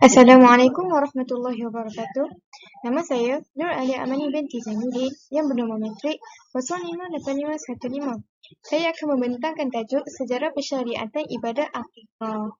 Assalamualaikum warahmatullahi wabarakatuh. Nama saya Nur Alia Amani binti Zainuddin yang bernama metrik 058515. Saya akan membentangkan tajuk Sejarah Pensyariatan Ibadah Akikah.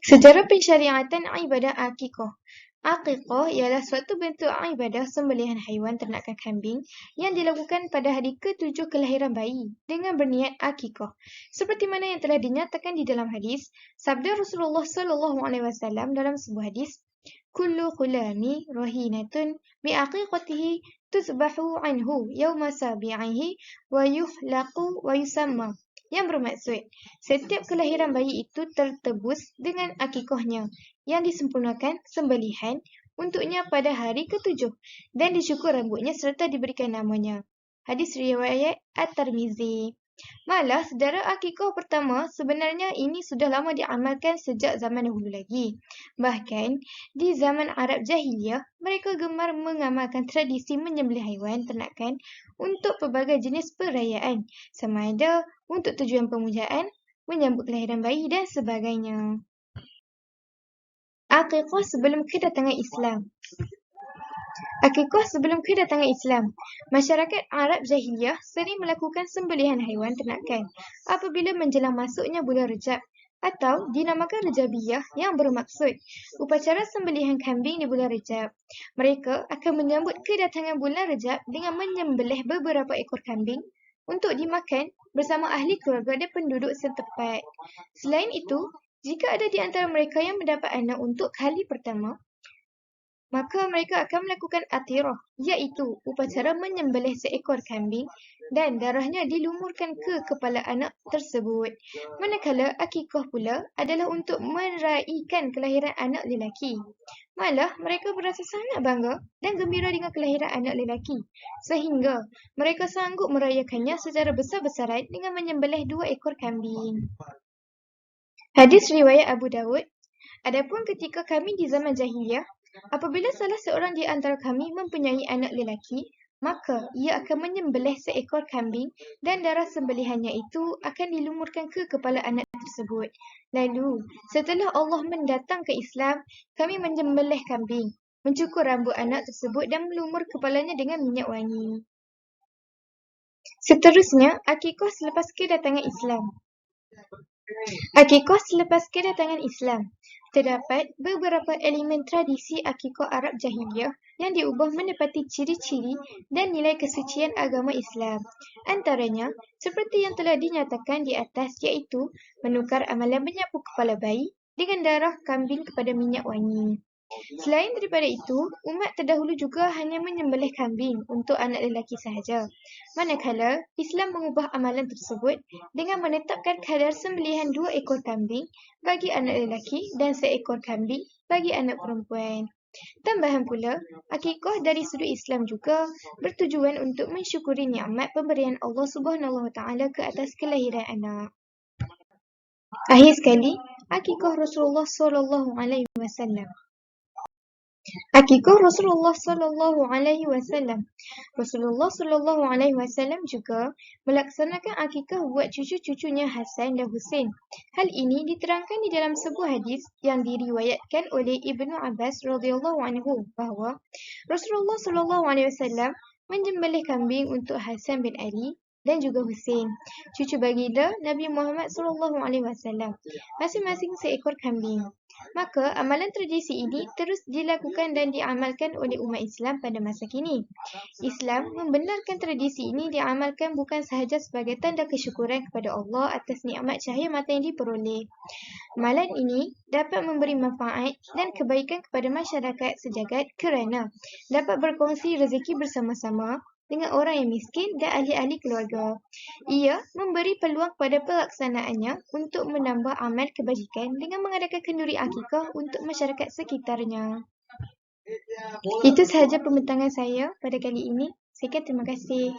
Sejarah pensyariatan ibadah akikah. Akikah ialah suatu bentuk ibadah sembelihan haiwan ternakan kambing yang dilakukan pada hari ke-7 kelahiran bayi dengan berniat akikah. Seperti mana yang telah dinyatakan di dalam hadis, sabda Rasulullah SAW dalam sebuah hadis, "Kullu khulami rahinatun bi aqiqatihi tuzbahu anhu yawma sabi'ihi wa yuhlaqu wa yusamma." Yang bermaksud, setiap kelahiran bayi itu tertebus dengan akikahnya yang disempurnakan sembelihan untuknya pada hari ke-7 dan dicukur rambutnya serta diberikan namanya. Hadis riwayat At-Tirmizi. Malah, sedara akikah pertama sebenarnya ini sudah lama diamalkan sejak zaman dahulu lagi. Bahkan, di zaman Arab Jahiliyah, mereka gemar mengamalkan tradisi menyembelih haiwan ternakan untuk pelbagai jenis perayaan, sama ada untuk tujuan pemujaan, menyambut kelahiran bayi dan sebagainya. Akikah sebelum kedatangan Islam. Akikah sebelum kedatangan Islam. Masyarakat Arab Jahiliyah sering melakukan sembelihan haiwan ternakan apabila menjelang masuknya bulan Rejab atau dinamakan Rejabiyah yang bermaksud upacara sembelihan kambing di bulan Rejab. Mereka akan menyambut kedatangan bulan Rejab dengan menyembelih beberapa ekor kambing untuk dimakan bersama ahli keluarga dan penduduk setempat. Selain itu, jika ada di antara mereka yang mendapat anak untuk kali pertama, maka mereka akan melakukan atirah, iaitu upacara menyembelih seekor kambing dan darahnya dilumurkan ke kepala anak tersebut. Manakala akikah pula adalah untuk meraihkan kelahiran anak lelaki. Malah, mereka berasa sangat bangga dan gembira dengan kelahiran anak lelaki, sehingga mereka sanggup merayakannya secara besar-besaran dengan menyembelih 2 ekor kambing. Hadis riwayat Abu Dawud. Adapun ketika kami di zaman jahiliyah, apabila salah seorang di antara kami mempunyai anak lelaki, maka ia akan menyembelih seekor kambing dan darah sembelihannya itu akan dilumurkan ke kepala anak tersebut. Lalu, setelah Allah mendatang ke Islam, kami menyembelih kambing, mencukur rambut anak tersebut dan melumur kepalanya dengan minyak wangi. Seterusnya, akikah selepas kedatangan Islam. Akikah selepas kedatangan Islam. Terdapat beberapa elemen tradisi akikah Arab Jahiliyah yang diubah menepati ciri-ciri dan nilai kesucian agama Islam. Antaranya, seperti yang telah dinyatakan di atas, iaitu menukar amalan menyapu kepala bayi dengan darah kambing kepada minyak wangi. Selain daripada itu, umat terdahulu juga hanya menyembelih kambing untuk anak lelaki sahaja. Manakala, Islam mengubah amalan tersebut dengan menetapkan kadar sembelihan 2 ekor kambing bagi anak lelaki dan seekor kambing bagi anak perempuan. Tambahan pula, akikah dari sudut Islam juga bertujuan untuk mensyukuri nikmat pemberian Allah Subhanahu Wa Taala ke atas kelahiran anak. Akhir sekali, akikah Rasulullah SAW. Akikah Rasulullah SAW. Rasulullah SAW juga melaksanakan akikah buat cucu-cucunya Hasan dan Husain. Hal ini diterangkan di dalam sebuah hadis yang diriwayatkan oleh Ibnu Abbas radhiyallahu anhu bahawa Rasulullah SAW menyembelih kambing untuk Hasan bin Ali dan juga Husain, cucu baginda Nabi Muhammad SAW, masing-masing seekor kambing. Maka, amalan tradisi ini terus dilakukan dan diamalkan oleh umat Islam pada masa kini. Islam membenarkan tradisi ini diamalkan bukan sahaja sebagai tanda kesyukuran kepada Allah atas nikmat cahaya mata yang diperoleh. Amalan ini dapat memberi manfaat dan kebaikan kepada masyarakat sejagat kerana dapat berkongsi rezeki bersama-sama dengan orang yang miskin dan ahli-ahli keluarga. Ia memberi peluang kepada pelaksanaannya untuk menambah amal kebajikan dengan mengadakan kenduri akikah untuk masyarakat sekitarnya. Itu sahaja pembentangan saya pada kali ini. Sekian, terima kasih.